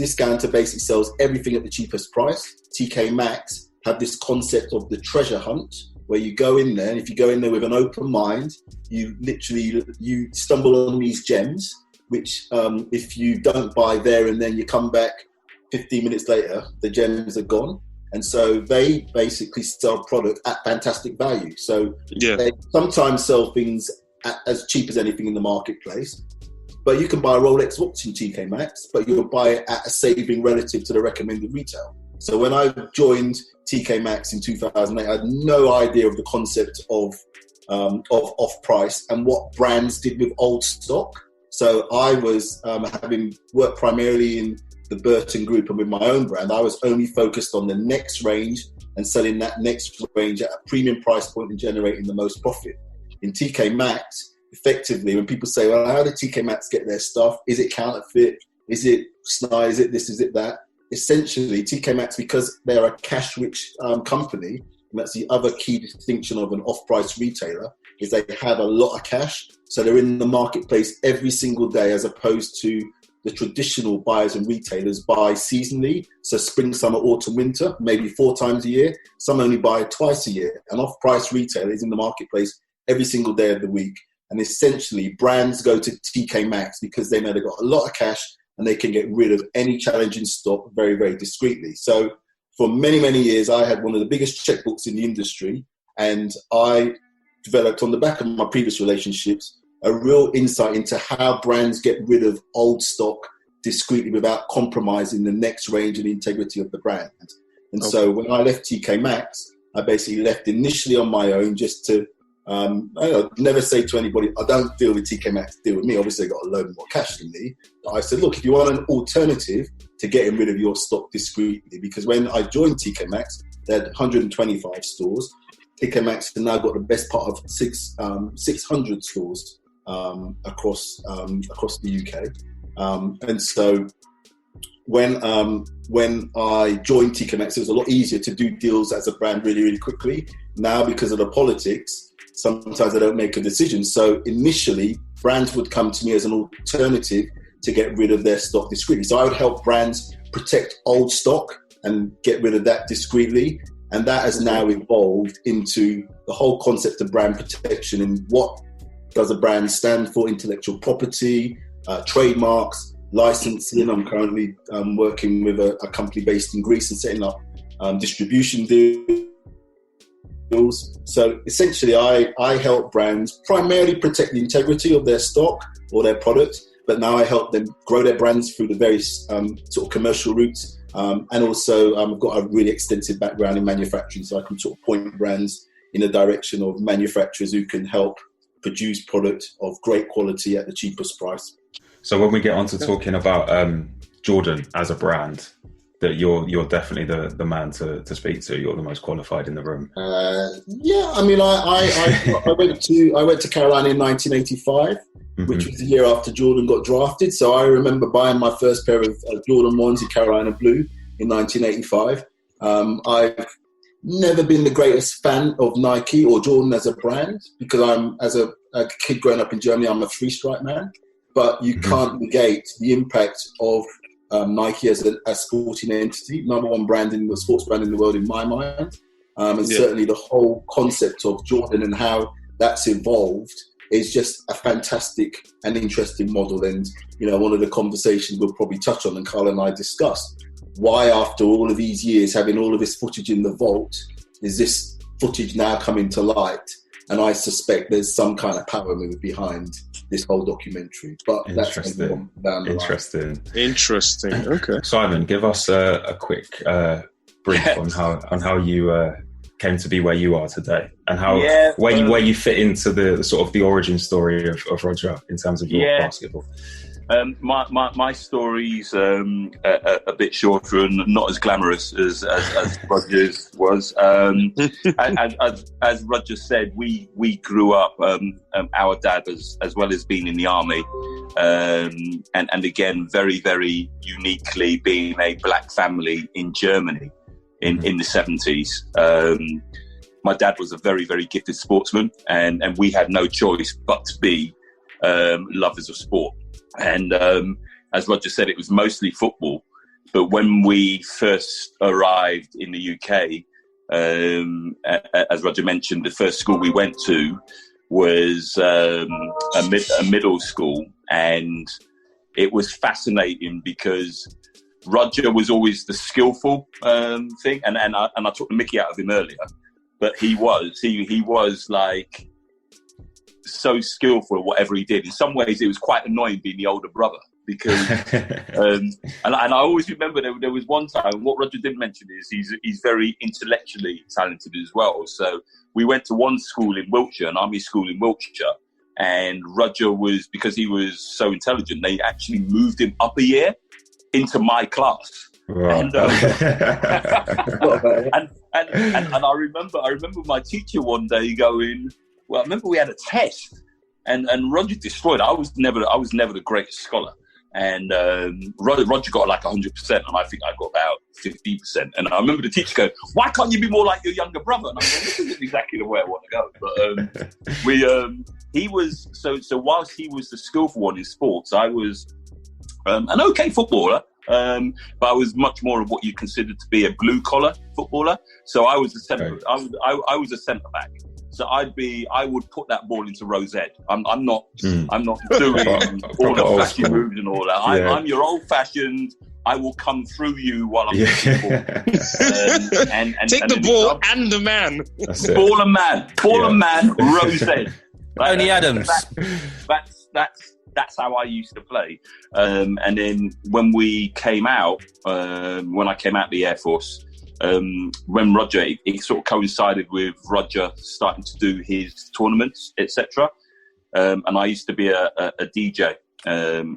discounter basically sells everything at the cheapest price. TK Maxx have this concept of the treasure hunt, where you go in there, and if you go in there with an open mind, you stumble on these gems, which if you don't buy there and then you come back 15 minutes later, the gems are gone. And so they basically sell product at fantastic value. So they sometimes sell things as cheap as anything in the marketplace. But you can buy a Rolex watch in TK Maxx, but you'll buy it at a saving relative to the recommended retail. So when I joined TK Maxx in 2008, I had no idea of the concept of off-price and what brands did with old stock. So I was, having worked primarily in the Burton Group and with my own brand, I was only focused on the next range and selling that next range at a premium price point and generating the most profit. In TK Maxx, effectively, when people say, well, how did TK Maxx get their stuff? Is it counterfeit? Is it SNI? Is it this? Is it that? Essentially, TK Maxx, because they're a cash-rich company, and that's the other key distinction of an off-price retailer, is they have a lot of cash. So they're in the marketplace every single day, as opposed to the traditional buyers and retailers buy seasonally. So spring, summer, autumn, winter, maybe 4 times a year. Some only buy twice a year. An off-price retailer is in the marketplace every single day of the week. And essentially, brands go to TK Maxx because they know they've got a lot of cash and they can get rid of any challenging stock very, very discreetly. So for many, many years, I had one of the biggest checkbooks in the industry, and I developed, on the back of my previous relationships, a real insight into how brands get rid of old stock discreetly without compromising the next range and the integrity of the brand. And so when I left TK Maxx, I basically left initially on my own, just to I never say to anybody, I don't deal with TK Maxx, deal with me. Obviously, they've got a load more cash than me. But I said, look, if you want an alternative to getting rid of your stock discreetly, because when I joined TK Maxx, they had 125 stores. TK Maxx has now got the best part of 600 stores across the UK. And so when I joined TK Maxx, it was a lot easier to do deals as a brand really, really quickly. Now, because of the politics, sometimes I don't make a decision. So initially, brands would come to me as an alternative to get rid of their stock discreetly. So I would help brands protect old stock and get rid of that discreetly. And that has now evolved into the whole concept of brand protection and what does a brand stand for: intellectual property, trademarks, licensing. I'm currently working with a company based in Greece and setting up distribution deals. So essentially, I help brands primarily protect the integrity of their stock or their product, but now I help them grow their brands through the various sort of commercial routes. And also, I've got a really extensive background in manufacturing, so I can sort of point brands in the direction of manufacturers who can help produce product of great quality at the cheapest price. So when we get on to talking about Jordan as a brand, that you're definitely the man to speak to. You're the most qualified in the room. Yeah, I mean, I went to Carolina in 1985, which was the year after Jordan got drafted. So I remember buying my first pair of Jordan 1s in Carolina Blue in 1985. I've never been the greatest fan of Nike or Jordan as a brand, because as a kid growing up in Germany, I'm a three-stripe man. But you can't negate the impact of Nike as a sporting entity, number one brand in the sports brand in the world in my mind. Certainly the whole concept of Jordan and how that's evolved is just a fantastic and interesting model. And, you know, one of the conversations we'll probably touch on, and Carl and I discussed, why after all of these years, having all of this footage in the vault, is this footage now coming to light? And I suspect there's some kind of power move behind this whole documentary. But that's down the line. Interesting. Okay. Simon, give us a quick brief on how you came to be where you are today, and where you fit into the sort of the origin story of Roger in terms of your basketball. My story's a bit shorter and not as glamorous as Roger's was. As Roger said, we grew up. Our dad, as well as being in the army, and again very, very uniquely being a black family in Germany in the 70s. My dad was a very, very gifted sportsman, and we had no choice but to be lovers of sport. And as Roger said, it was mostly football. But when we first arrived in the UK, as Roger mentioned, the first school we went to was a middle school, and it was fascinating because Roger was always the skillful thing, and I took the mickey out of him earlier, but he was like so skillful at whatever he did. In some ways, it was quite annoying being the older brother because, and I always remember there was one time. What Roger didn't mention is he's very intellectually talented as well. So we went to one school in Wiltshire, an army school in Wiltshire, and Roger was, because he was so intelligent, they actually moved him up a year into my class. Wow. And I remember my teacher one day going, well, I remember we had a test, and Roger destroyed. I was never the greatest scholar, and Roger got like 100%, and I think I got about 50%. And I remember the teacher going, "Why can't you be more like your younger brother?" And I'm going, "This isn't exactly the way I want to go." But he was so whilst he was the skillful one in sports, I was an okay footballer. But I was much more of what you consider to be a blue collar footballer. So I was a centre. I was a centre back. So I would put that ball into Rosette. I'm not doing all the flashy moves and all that. I'm your old fashioned. I will come through you while I'm taking the ball. And take the ball and the man. Ball and man, Rosette. Tony Adams. That's how I used to play. And then when we came out, when I came out of the Air Force, when Roger, it sort of coincided with Roger starting to do his tournaments, etc. And I used to be a DJ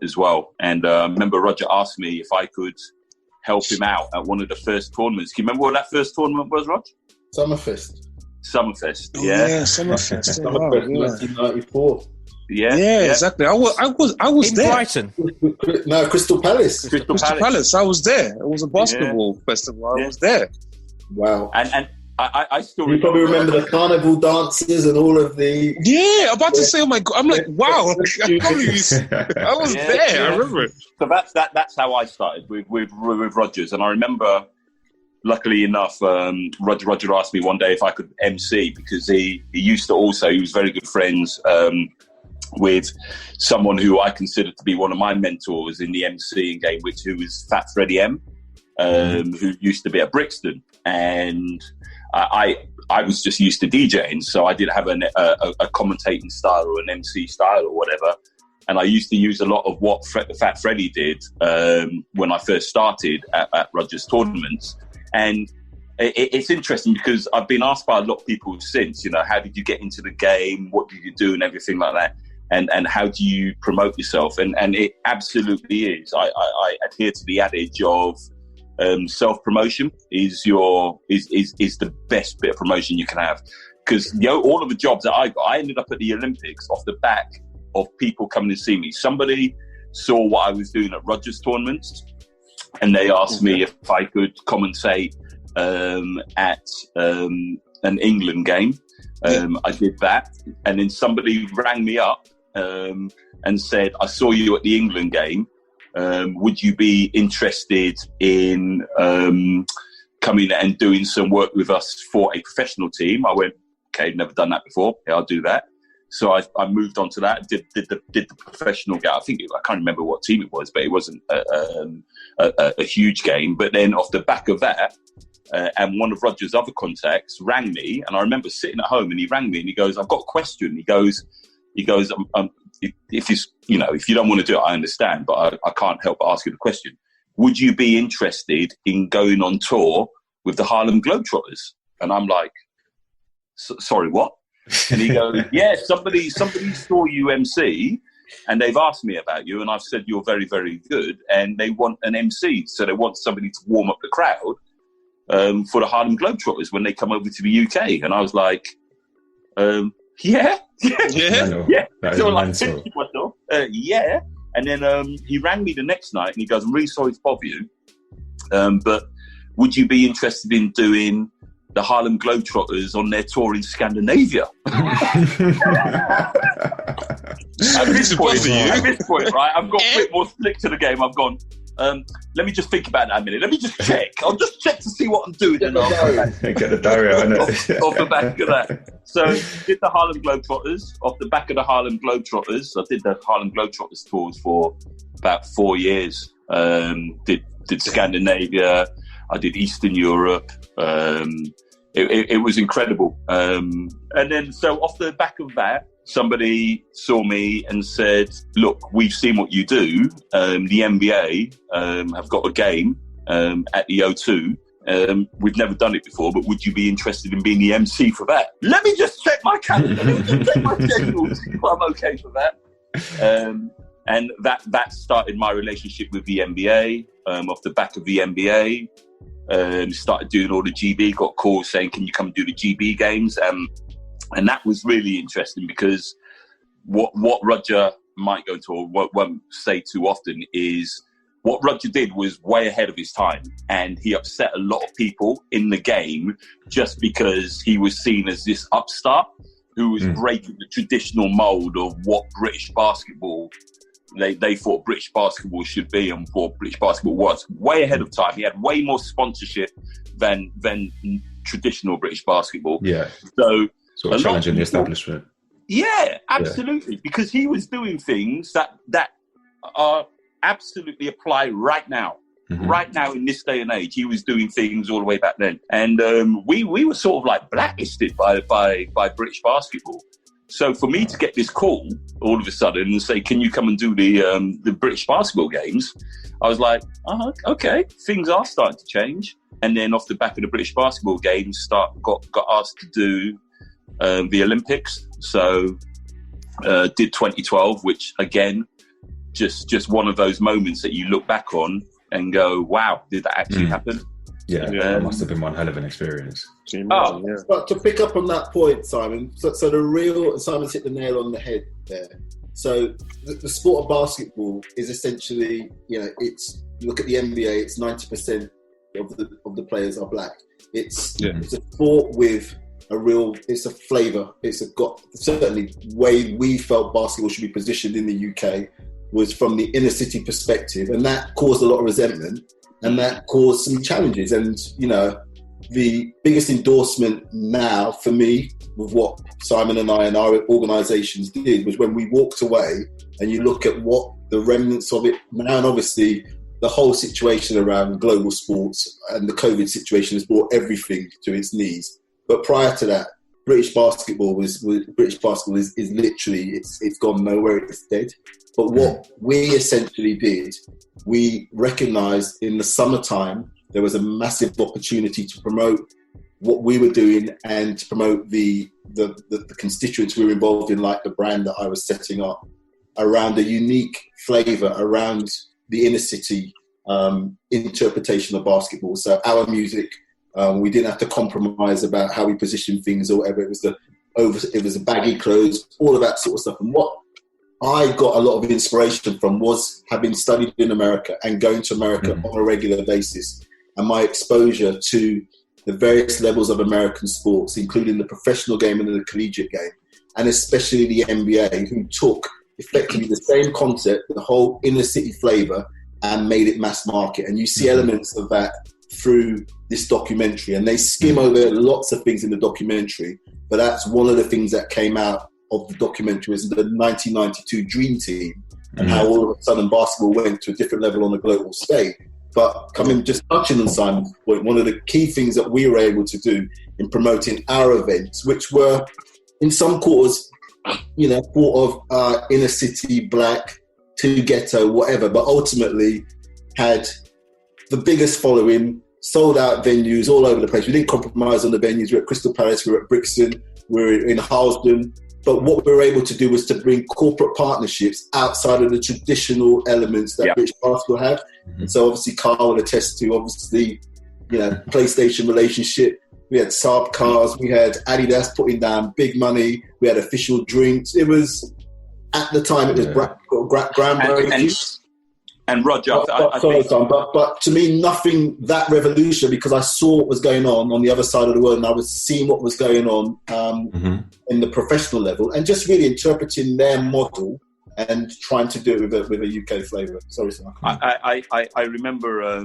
as well. And I remember Roger asked me if I could help him out at one of the first tournaments. Can you remember what that first tournament was, Roger? Summerfest, yeah. Summerfest. 1994. Yeah, exactly. I was in there. Brighton. No, Crystal Palace. Crystal Palace. I was there. It was a basketball festival. I was there. Wow. And I still you probably remember the carnival dances and all of the... Yeah, I'm about to say, oh my God. I'm like, wow. I was there. Yeah. I remember it. So that's how I started with Rogers. And I remember, luckily enough, Roger asked me one day if I could MC, because he was very good friends with someone who I consider to be one of my mentors in the MCing game, who was Fat Freddie M, who used to be at Brixton. And I was just used to DJing, so I didn't have a commentating style or an MC style or whatever. And I used to use a lot of what Fat Freddie did when I first started at Rogers tournaments. And it's interesting because I've been asked by a lot of people since, how did you get into the game? What did you do? And everything like that. And how do you promote yourself? And it absolutely is. I adhere to the adage of self-promotion is the best bit of promotion you can have. Because all of the jobs that I ended up at the Olympics off the back of people coming to see me. Somebody saw what I was doing at Rogers tournaments, and they asked me if I could commentate at an England game. I did that, and then somebody rang me up and said, "I saw you at the England game. Would you be interested in coming and doing some work with us for a professional team?" I went, "Okay, never done that before. Yeah, I'll do that." So I moved on to that. Did the professional game. I can't remember what team it was, but it wasn't a huge game. But then off the back of that, and one of Roger's other contacts rang me, and I remember sitting at home, and he rang me, and he goes, "I've got a question." He goes, if you don't want to do it, I understand, but I can't help but ask you the question. Would you be interested in going on tour with the Harlem Globetrotters? And I'm like, sorry, what? And he goes, yeah, somebody saw you MC, and they've asked me about you, and I've said you're very, very good, and they want an MC, so they want somebody to warm up the crowd for the Harlem Globetrotters when they come over to the UK. And I was like, yeah. So like, yeah. And then he rang me the next night, and he goes, "I'm really sorry to bother you, but would you be interested in doing the Harlem Globetrotters on their tour in Scandinavia?" At this point, right, I've got a bit more flick to the game. I've gone, Let me just think about that a minute. Let me just check. I'll just check to see what I'm doing. And I'll get the diary on it. Off the back of that. So did the Harlem Globetrotters. Off the back of the Harlem Globetrotters, I did the Harlem Globetrotters tours for about 4 years. Did Scandinavia. I did Eastern Europe. It was incredible. And then so off the back of that, somebody saw me and said, look, we've seen what you do. The NBA have got a game at the O2. We've never done it before, but would you be interested in being the MC for that? Let me just check my calendar. Let me just check my schedule to see if I'm okay for that. And that started my relationship with the NBA. Off the back of the NBA, started doing all the GB, got calls saying, can you come do the GB games? And that was really interesting because what Roger might go to, or won't say too often, is what Roger did was way ahead of his time, and he upset a lot of people in the game just because he was seen as this upstart who was breaking the traditional mold of what British basketball they thought British basketball should be and what British basketball was. Way ahead of time. He had way more sponsorship than traditional British basketball. Yeah. So sort of challenging the establishment. Yeah, absolutely. Yeah. Because he was doing things that are absolutely apply right now. Mm-hmm. Right now in this day and age, he was doing things all the way back then. And we were sort of like blacklisted by British basketball. So for me to get this call all of a sudden and say, can you come and do the British basketball games? I was like, okay, things are starting to change. And then off the back of the British basketball games, got asked to do the Olympics. So did 2012, which again, just one of those moments that you look back on and go, wow, did that actually happen? Yeah, it must have been one hell of an experience. But to pick up on that point, Simon, so Simon's hit the nail on the head there. So the sport of basketball is essentially, it's, look at the NBA, it's 90% of the players are black. It's a sport with it's a flavour. Certainly way we felt basketball should be positioned in the UK was from the inner city perspective, and that caused a lot of resentment. And that caused some challenges. And, the biggest endorsement now for me with what Simon and I and our organisations did was when we walked away and you look at what the remnants of it now, and obviously the whole situation around global sports and the COVID situation has brought everything to its knees. But prior to that, British basketball is literally, it's gone nowhere, it's dead. But what we essentially did, we recognised in the summertime there was a massive opportunity to promote what we were doing and to promote the constituents we were involved in, like the brand that I was setting up, around a unique flavour around the inner city interpretation of basketball. So our music, we didn't have to compromise about how we positioned things or whatever. It was the baggy clothes, all of that sort of stuff. And what I got a lot of inspiration from was having studied in America and going to America on a regular basis, and my exposure to the various levels of American sports, including the professional game and the collegiate game, and especially the NBA, who took effectively the same concept, the whole inner city flavour, and made it mass market. And you see elements of that through this documentary, and they skim over lots of things in the documentary, but that's one of the things that came out of the documentary was the 1992 Dream Team and how all of a sudden basketball went to a different level on the global stage. But touching on Simon's point, one of the key things that we were able to do in promoting our events, which were in some quarters, thought of inner city, black, to ghetto, whatever, but ultimately had the biggest following, sold out venues all over the place. We didn't compromise on the venues. We were at Crystal Palace, we were at Brixton, we were in Harlesden. But what we were able to do was to bring corporate partnerships outside of the traditional elements that British basketball have. And so obviously Carl will attest to, PlayStation relationship. We had Saab cars, we had Adidas putting down big money, we had official drinks. It was, at the time, it was groundbreaking. And Roger, but to me, nothing that revolutionary, because I saw what was going on the other side of the world, and I was seeing what was going on in the professional level, and just really interpreting their model and trying to do it with a UK flavour. Sorry, Sam. I remember